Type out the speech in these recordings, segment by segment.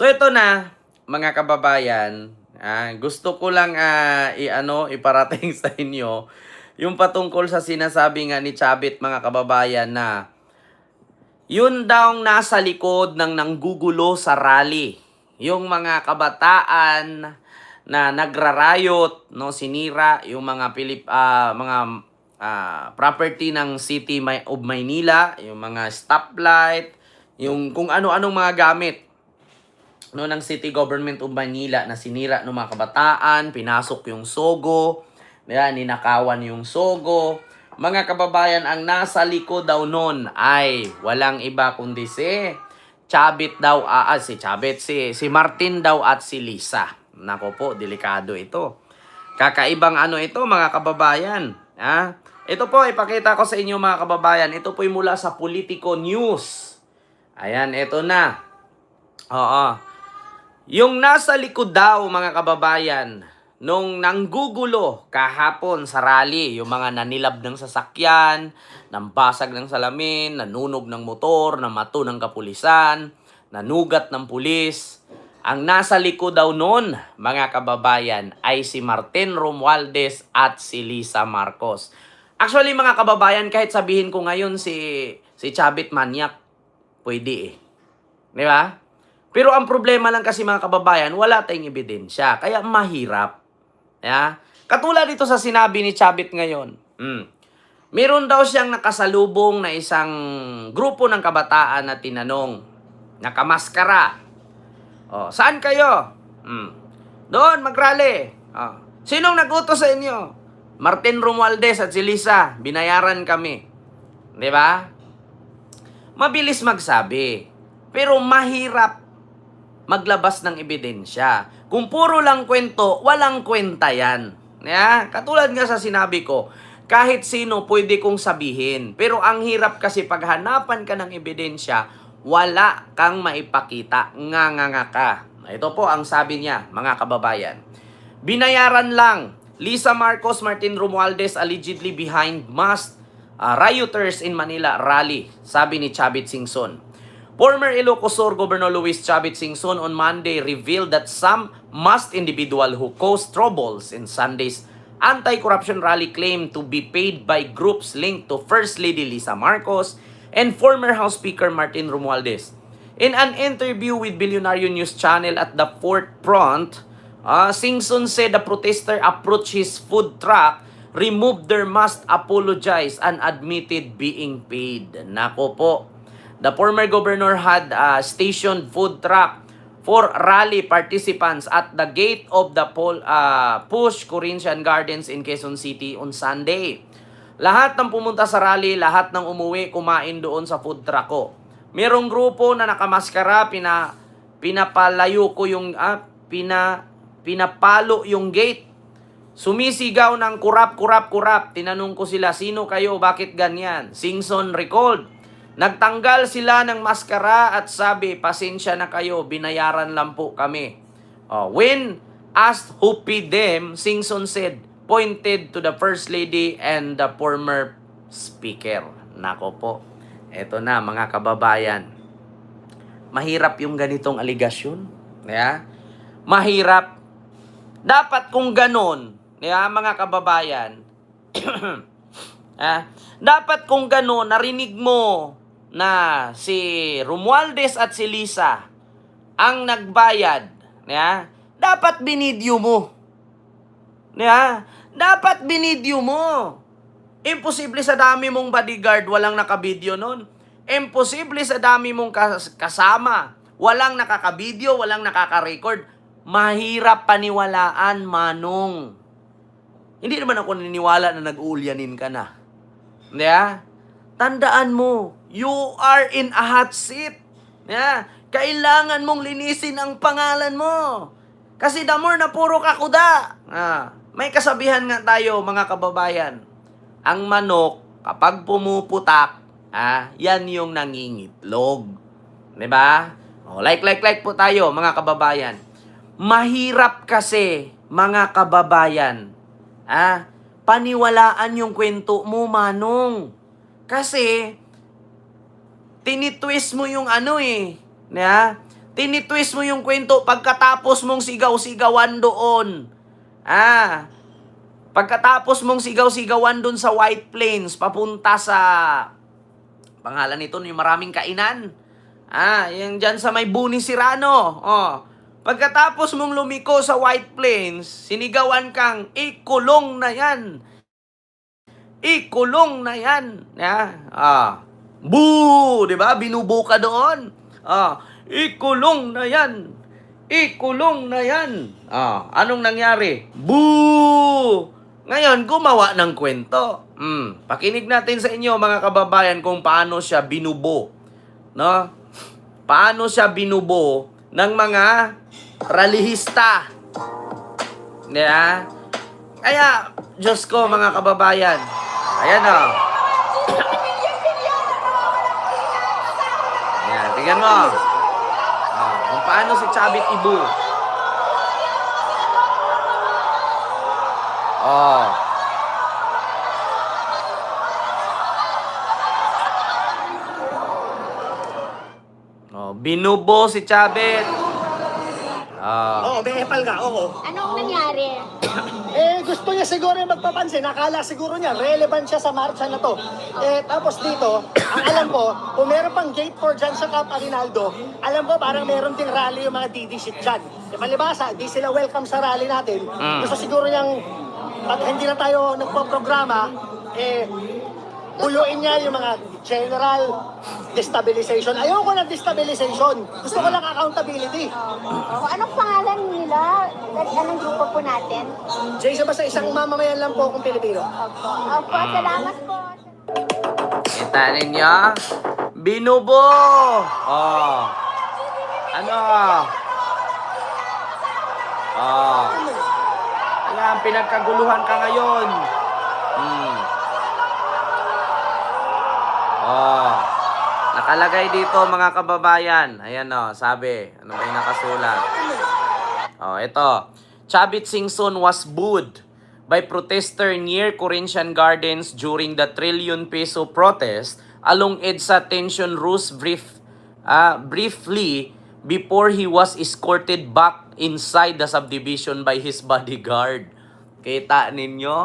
So ito na, mga kababayan, gusto ko lang iparating sa inyo yung patungkol sa sinasabi nga ni Chabit, mga kababayan, na yun daw ang nasa likod ng nanggugulo sa rally. Yung mga kabataan na nagrarayot, no, sinira yung mga property ng of Maynila, yung mga stoplight, yung kung ano-anong mga gamit no ng City Government of Manila na sinira ng mga kabataan, pinasok yung Sogo, ninakawan yung Sogo. Mga kababayan, ang nasa likod daw nun ay walang iba kundi si Chabit daw, si Martin daw at si Lisa. Nako po, delikado ito. Kakaibang ito, mga kababayan. Ito po, ipakita ko sa inyo, mga kababayan. Ito po mula sa Politico News. Ayan, ito na. Oo. Yung nasa likod daw, mga kababayan, nung nanggugulo kahapon sa rally, yung mga nanilab ng sasakyan, nambasag ng salamin, nanunog ng motor, namato ng kapulisan, nanugat ng pulis, ang nasa likod daw noon, mga kababayan, ay si Martin Romualdez at si Lisa Marcos. Actually, mga kababayan, kahit sabihin ko ngayon si Chabit Manyak, pwede eh. Di ba? Pero ang problema lang kasi, mga kababayan, wala tayong ebidensya. Kaya mahirap. Katulad dito sa sinabi ni Chabit ngayon. Meron daw siyang nakasalubong na isang grupo ng kabataan na tinanong. Nakamaskara. Saan kayo? Doon, mag-rally. Sinong nag-utos sa inyo? Martin Romualdez at si Lisa. Binayaran kami. Di ba? Mabilis magsabi. Pero mahirap maglabas ng ebidensya. Kung puro lang kwento, walang kwenta yan. Katulad nga sa sinabi ko, kahit sino pwede kong sabihin. Pero ang hirap kasi paghanapan ka ng ebidensya, wala kang maipakita. Nga ka. Ito po ang sabi niya, mga kababayan. Binayaran lang. Lisa Marcos, Martin Romualdez allegedly behind mass rioters in Manila rally, sabi ni Chabit Singson. Former Ilocos Sur Governor Luis Chabit Singson on Monday revealed that some masked individual who caused troubles in Sunday's anti-corruption rally claimed to be paid by groups linked to First Lady Lisa Marcos and former House Speaker Martin Romualdez. In an interview with Billionaire News Channel at the Fort Front, Singson said the protester approached his food truck, removed their mask, apologized, and admitted being paid. Nako po. The former governor had stationed food truck for rally participants at the gate of the Push Corinthian Gardens in Quezon City on Sunday. Lahat ng pumunta sa rally, lahat ng umuwi, kumain doon sa food truck ko. Merong grupo na nakamaskara, pinapalayo ko yung, pinapalo yung gate. Sumisigaw ng kurap. Tinanong ko sila, sino kayo, bakit ganyan? Singson recalled. Nagtanggal sila ng maskara at sabi, pasensya na kayo, binayaran lang po kami. When asked who paid them, Singson said, pointed to the First Lady and the former Speaker. Nako po, eto na, mga kababayan. Mahirap yung ganitong aligasyon. Mahirap. Dapat kung ganon, mga kababayan, dapat kung ganon, narinig mo na si Romualdez at si Lisa ang nagbayad, dapat binidyo mo. Dapat binidyo mo. Imposible sa dami mong bodyguard, walang nakabidyo nun. Imposible sa dami mong kasama, walang nakakabidyo, walang nakaka-record. Mahirap paniwalaan, manong. Hindi naman ako naniniwala na nag-uulyanin ka na. Tandaan mo, you are in a hot seat. Kailangan mong linisin ang pangalan mo. Kasi the more na puro ka kuda. May kasabihan nga tayo, mga kababayan. Ang manok, kapag pumuputak, yan yung nangingitlog. Diba? Like po tayo, mga kababayan. Mahirap kasi, mga kababayan, paniwalaan yung kwento mo, manong. Kasi, tinitwist mo yung Tinitwist mo yung kwento pagkatapos mong sigaw-sigawan doon. Pagkatapos mong sigaw-sigawan doon sa White Plains, papunta sa, pangalan nito, yung maraming kainan. Yung dyan sa may Buni Sirano. Pagkatapos mong lumiko sa White Plains, sinigawan kang, ikulong na yan. Ikulong na yan. Boo! Diba? Binubo ka doon. Ikulong na yan. Ikulong na yan. Anong nangyari? Boo! Ngayon, gumawa ng kwento. Pakinig natin sa inyo, mga kababayan, kung paano siya binubo. No? Paano siya binubo ng mga ralihista. Kaya, Diyos ko, mga kababayan. Ayan o. Ayan, tingnan mo. Kung paano si Chavit Ibu. Binubo si Chavit. May epal ka, oo. Anong nangyari? Gusto niya siguro yung magpapansin. Akala siguro niya, relevant siya sa marcha na to. Tapos dito, ang alam ko, kung meron pang gate for dyan sa Camp Aguinaldo, alam ko parang meron ding rally yung mga DD-shit dyan. Palibasa, di sila welcome sa rally natin. Gusto siguro niyang, pag hindi na tayo nagpo-programa, buyuin niya yung mga general destabilization. Ayoko ng destabilization. Gusto ko lang accountability. Anong pangalan nila? Anong grupo po natin? Jason, basta isang mamamayan lang po akong Pilipino. Opo, salamat po. Kita ninyo? Binubo! Alam, pinagkaguluhan ka ngayon. Nakalagay dito, mga kababayan. Ayan sabi. Ano ba yung nakasulat? Ito. Chavit Singson was booed by protester near Corinthian Gardens during the trillion-peso protest along EDSA Tension Ruse briefly before he was escorted back inside the subdivision by his bodyguard. Kita ninyo?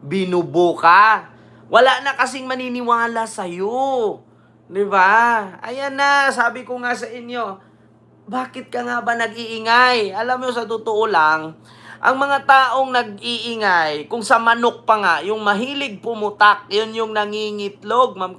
Binubo ka. Wala na kasing maniniwala sa'yo. Diba? Ayan na, sabi ko nga sa inyo, bakit ka nga ba nag-iingay? Alam mo, sa totoo lang, ang mga taong nag-iingay, kung sa manok pa nga, yung mahilig pumutak, yun yung nangingitlog, Ma'am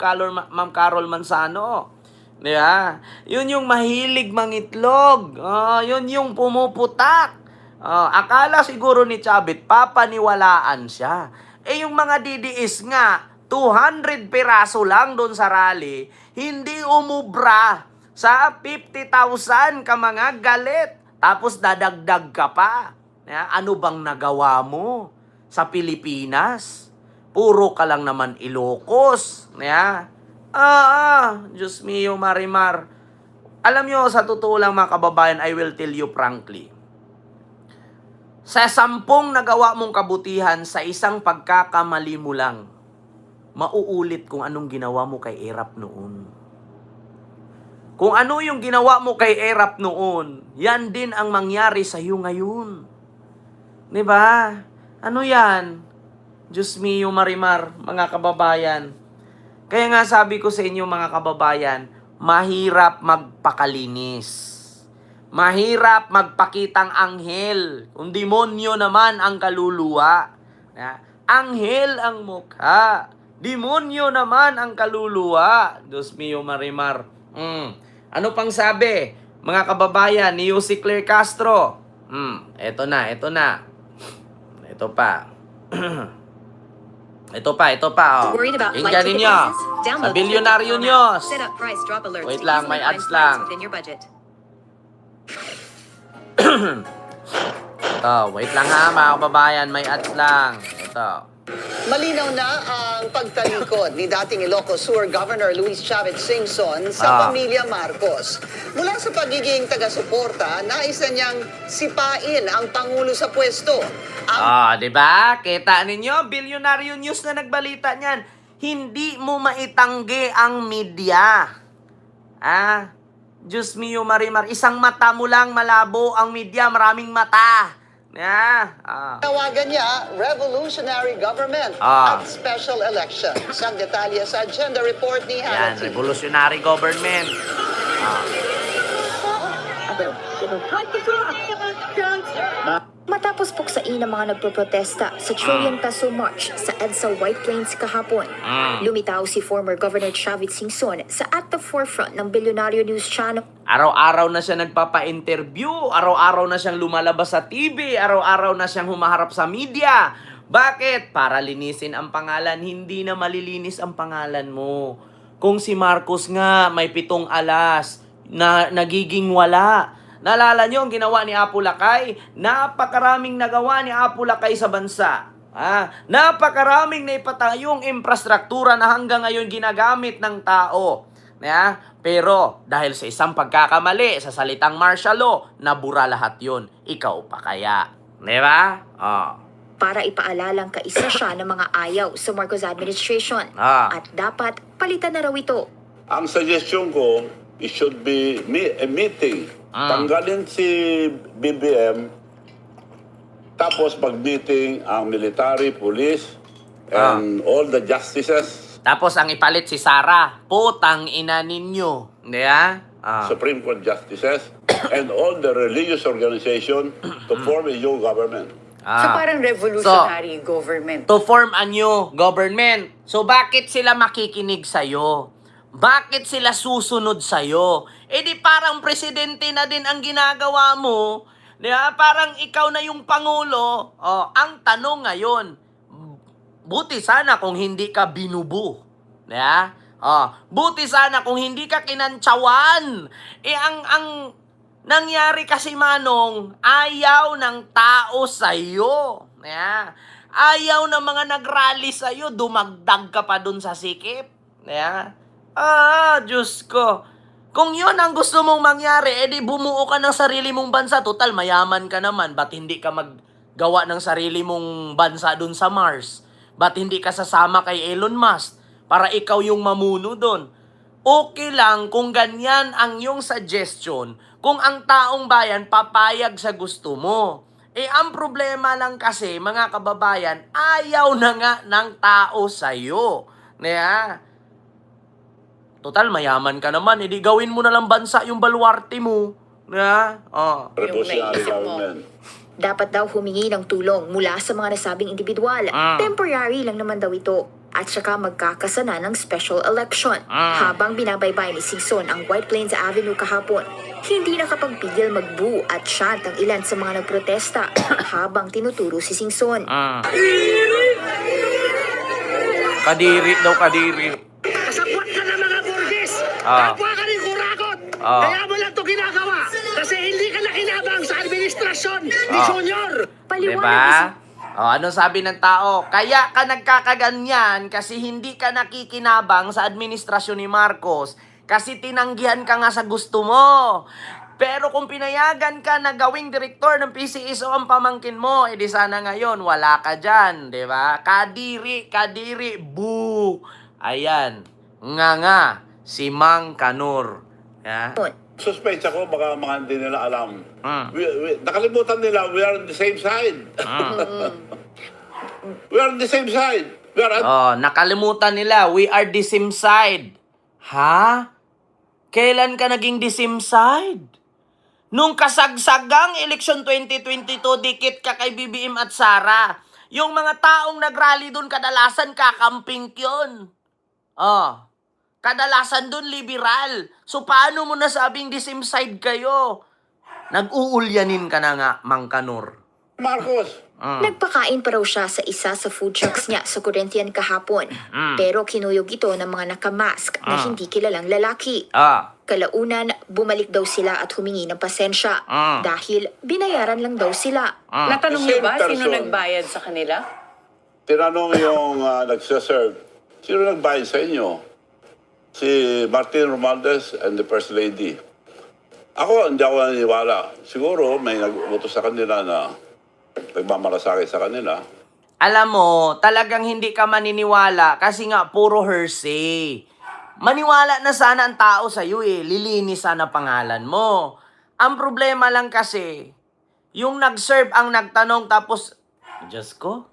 Carol Manzano. Diba? Yun yung mahilig mangitlog. Yun yung pumuputak. Akala siguro ni Chavit, papaniwalaan siya. Yung mga DDS nga, 200 piraso lang doon sa rally, hindi umubra sa 50,000 ka mga galit. Tapos dadagdag ka pa. Ano bang nagawa mo sa Pilipinas? Puro ka lang naman Ilocos. Diyos mio, Marimar. Alam nyo, sa totoo lang mga kababayan, I will tell you frankly. Sa 10 nagawa mong kabutihan, sa isang pagkakamali mo lang, mauulit kung anong ginawa mo kay Erap noon. Kung ano yung ginawa mo kay Erap noon, yan din ang mangyari sa iyo ngayon. Diba? Ano yan? Diyos mio, Marimar, mga kababayan. Kaya nga sabi ko sa inyo, mga kababayan, mahirap magpakalinis. Mahirap magpakitang anghel. Kung demonyo naman ang kaluluwa. Anghel ang mukha. Demonyo naman ang kaluluwa. Diyos mio, Marimar. Ano pang sabi, mga kababayan, ni Jose Claire Castro? Ito na. Ito pa. Ito pa. Inggan ninyo. Sa Bilyonaryo News. Wait lang, may ads lang. Ito, wait lang ha, mga kababayan, may ads lang. Ito. Malinaw na ang pagtalikod ni dating Ilocos Sur Governor Luis Chavit Singson sa pamilya Marcos. Mula sa pagiging taga-suporta, nais na niyang sipain ang Pangulo sa pwesto. Diba? Kita ninyo, Bilyonaryo News na nagbalita niyan. Hindi mo maitanggi ang media. Diyos mio, Marimar. Isang mata mo lang, malabo ang media. Maraming mata. Tawagan niya, revolutionary government at special elections. Ang detalye sa agenda report ni Yan, Hannah T. revolutionary government. Matapos puksain ang mga nagproprotesta sa Trillion Peso March sa EDSA White Plains kahapon, lumitaw si former Governor Chavit Singson sa At the Forefront ng Bilyonaryo News Channel. Araw-araw na siya nagpapa-interview, araw-araw na siyang lumalabas sa TV, araw-araw na siyang humaharap sa media. Bakit? Para linisin ang pangalan, hindi na malilinis ang pangalan mo. Kung si Marcos nga may 7 alas na nagiging wala. Naalala nyo ang ginawa ni Apo Lakay? Napakaraming nagawa ni Apo Lakay sa bansa. Napakaraming naipatayong infrastruktura na hanggang ngayon ginagamit ng tao. Pero dahil sa isang pagkakamali sa salitang martial law, nabura lahat yun. Ikaw pa kaya? Di ba? Para ipaalalang kaisa siya ng mga ayaw sa Marcos administration. At dapat palitan na raw ito. Ang suggestion ko, it should be a meeting. Tanggalin si BBM, tapos mag-meeting ang military, police, and all the justices, Tapos ang ipalit si Sara, putang ina ninyo. Di ba? Supreme Court justices, and all the religious organization to form a new government. So parang revolutionary government. To form a new government. So bakit sila makikinig sa'yo? Bakit sila susunod sa'yo? Di parang presidente na din ang ginagawa mo. Di ba? Parang ikaw na yung pangulo. Ang tanong ngayon, buti sana kung hindi ka binubu. Di ba? Buti sana kung hindi ka kinantsawan. Ang nangyari kasi, Manong, ayaw ng tao sa'yo. Di ba? Ayaw ng mga nagrally sa'yo, dumagdag ka pa dun sa sikip. Di ba? Diyos ko. Kung yun ang gusto mong mangyari, edi bumuo ka ng sarili mong bansa. Total, mayaman ka naman. Ba't hindi ka maggawa ng sarili mong bansa dun sa Mars? Ba't hindi ka sasama kay Elon Musk para ikaw yung mamuno dun? Okay lang kung ganyan ang yung suggestion, kung ang taong bayan papayag sa gusto mo. Ang problema lang kasi, mga kababayan, ayaw na nga ng tao sa'yo. Total, mayaman ka naman. Hindi gawin mo na lang bansa yung baluarte mo. Revolutionary naisip mo. government. Dapat daw humingi ng tulong mula sa mga nasabing individual. Temporary lang naman daw ito. At saka magkakasana ng special election. Habang binabaybay ni Singson ang White Plains Avenue kahapon, hindi nakapagpigil mag-boo at chant ang ilan sa mga nagprotesta habang tinuturo si Singson. Kadiri daw, kadiri. Kasabwat ka na mga Borges! Kapwa ka rin kurakot! Kaya mo lang ito ginagawa! Kasi hindi ka nakinabang sa administrasyon ni Junior! Paliwanag Diba? ni Singson. Ano sabi ng tao? Kaya ka nagkakaganyan kasi hindi ka nakikinabang sa administrasyon ni Marcos kasi tinanggihan ka nga sa gusto mo. Pero kung pinayagan ka na gawing direktor ng PCSO ang pamangkin mo, edi sana ngayon wala ka dyan, di ba? Kadiri, boo! Ayan, nga, si Mang Kanor. Suspect ako, baka mga hindi nila alam. Nakalimutan nila, we are on the same side. We are on the same side. We are Nakalimutan nila, we are the same side. Ha? Kailan ka naging the same side? Nung kasagsagang eleksyon 2022, dikit ka kay BBM at Sara. Yung mga taong nagrally doon, kadalasan kakamping yun. Kadalasan doon liberal. So paano mo nasabing the same side kayo? Nag-uulyanin ka na nga, Mang Kanor. Marcos. Nagpakain pa raw siya sa isa sa food trucks niya sa Corinthian kahapon. Pero kinuyog ito ng mga nakamask na hindi kilalang lalaki. Kalaunan, bumalik daw sila at humingi ng pasensya dahil binayaran lang daw sila. Natanong niyo ba Same sino person. nagbayad sa kanila? Tinanong yung nagsaserve, sino nagbayad sa inyo? Si Martin Romualdez and the First Lady. Ako, hindi ako naniniwala. Siguro may nag-utos sa kanila na nagmamalasakit sa kanila. Alam mo, talagang hindi ka maniniwala kasi nga puro hearsay. Maniwala na sana ang tao sa iyo eh. Lilinis sana pangalan mo. Ang problema lang kasi, yung nag-serve ang nagtanong tapos, Diyos ko,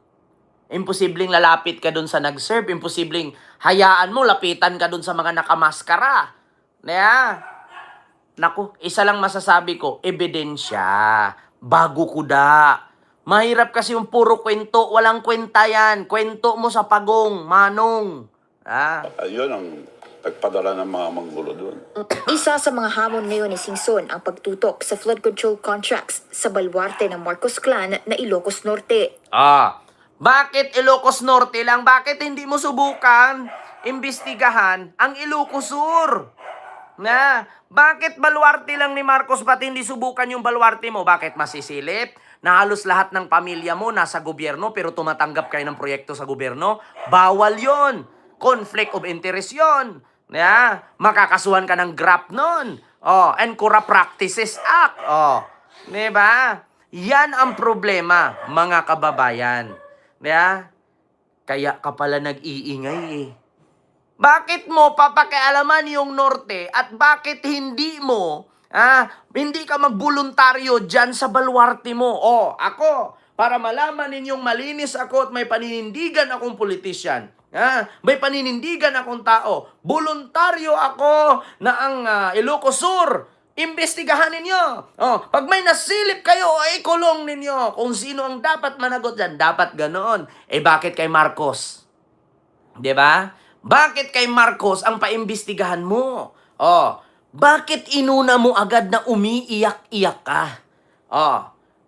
imposibleng lalapit ka dun sa nag-serve. Imposibleng hayaan mo, lapitan ka dun sa mga nakamaskara. Naku, isa lang masasabi ko, ebidensya. Bago kuda. Mahirap kasi yung puro kwento. Walang kwenta yan. Kwento mo sa pagong, manong. Ayun ang nagpadala ng mga manggulo doon. Isa sa mga hamon ngayon ni Singson ang pagtutok sa flood control contracts sa baluarte ng Marcos clan na Ilocos Norte. Bakit Ilocos Norte lang? Bakit hindi mo subukan imbestigahan ang Ilocos Sur? Bakit baluarte lang ni Marcos? Ba't hindi subukan yung baluarte mo? Bakit masisilip? Na halos lahat ng pamilya mo nasa gobyerno pero tumatanggap kayo ng proyekto sa gobyerno? Bawal yon. Conflict of interest yon. Makakasuhan ka ng GRAP nun. And Corrupt Practices Act. Diba? Yan ang problema, mga kababayan. Kaya ka pala nag-iingay eh. Bakit mo papakialaman yung Norte at bakit hindi mo, hindi ka magboluntaryo dyan sa baluarte mo? Ako, para malaman ninyong malinis ako at may paninindigan akong politisyan. May paninindigan akong tao. Voluntaryo ako na ang Ilocos Sur. Imbestigahan ninyo. Pag may nasilip kayo, ay kulong ninyo. Kung sino ang dapat managot dyan, dapat ganoon. Bakit kay Marcos? Diba? Bakit kay Marcos ang paimbestigahan mo? Bakit inuna mo agad na umiiyak-iyak ka?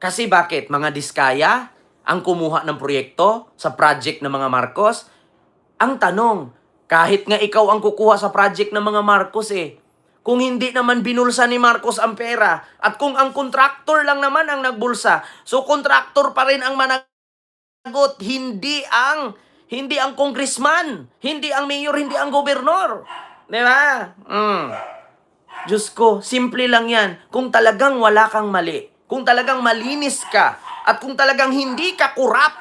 Kasi bakit? Mga diskaya ang kumuha ng proyekto sa project ng mga Marcos? Ang tanong, kahit nga ikaw ang kukuha sa project ng mga Marcos kung hindi naman binulsa ni Marcos ang pera, at kung ang kontraktor lang naman ang nagbulsa, so kontraktor pa rin ang managot, hindi ang congressman, hindi ang mayor, hindi ang gobernador. Diba? Diyos ko, simple lang yan. Kung talagang wala kang mali, kung talagang malinis ka, at kung talagang hindi ka corrupt,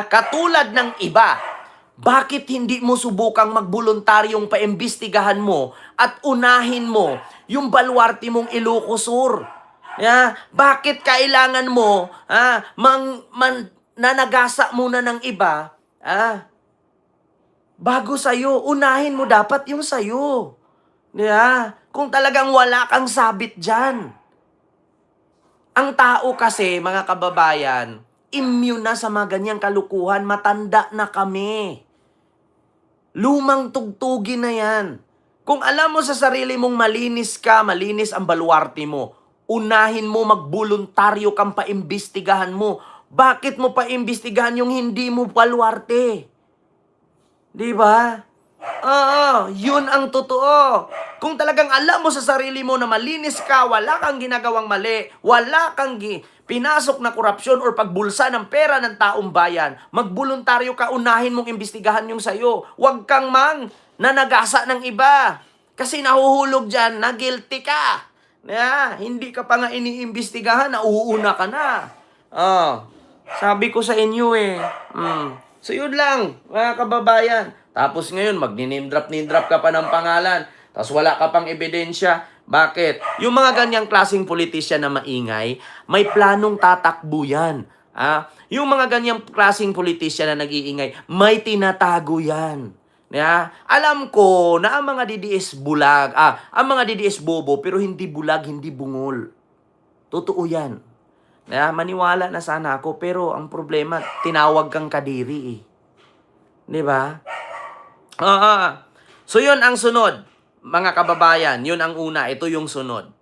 katulad ng iba, bakit hindi mo subukang magboluntaryong paimbestigahan mo at unahin mo yung baluarte mong Ilocos Sur? Bakit kailangan mo nanagasa muna ng iba bago sa'yo? Unahin mo dapat yung sa'yo. Kung talagang wala kang sabit dyan. Ang tao kasi, mga kababayan, immune na sa mga ganyang kalukuhan. Matanda na kami. Lumang tugtugin na yan. Kung alam mo sa sarili mong malinis ka, malinis ang baluarte mo, unahin mo magboluntaryo kang paimbestigahan mo. Bakit mo paimbestigahan yung hindi mo baluarte? Diba? Yun ang totoo. Kung talagang alam mo sa sarili mo na malinis ka, wala kang ginagawang mali, wala kang pinasok na korupsyon or pagbulsa ng pera ng taong bayan, magboluntaryo ka, unahin mong imbestigahan yung sayo. Huwag kang nanagasa ng iba. Kasi nahuhulog dyan, na guilty ka. Hindi ka pa nga iniimbestigahan, nauuna ka na. Sabi ko sa inyo So yun lang, mga kababayan. Tapos ngayon, mag-name drop ka pa ng pangalan. Tapos wala ka pang ebidensya. Bakit? Yung mga ganyang klaseng politisyan na maingay, may planong tatakbo yan. Yung mga ganyang klaseng politisyan na nag-iingay, may tinatago yan. Alam ko na ang mga DDS bulag, ang mga DDS bobo, pero hindi bulag, hindi bungol. Totoo yan. Maniwala na sana ako, pero ang problema, tinawag kang kadiri Diba? So yun ang sunod, mga kababayan. Yun ang una, ito yung sunod.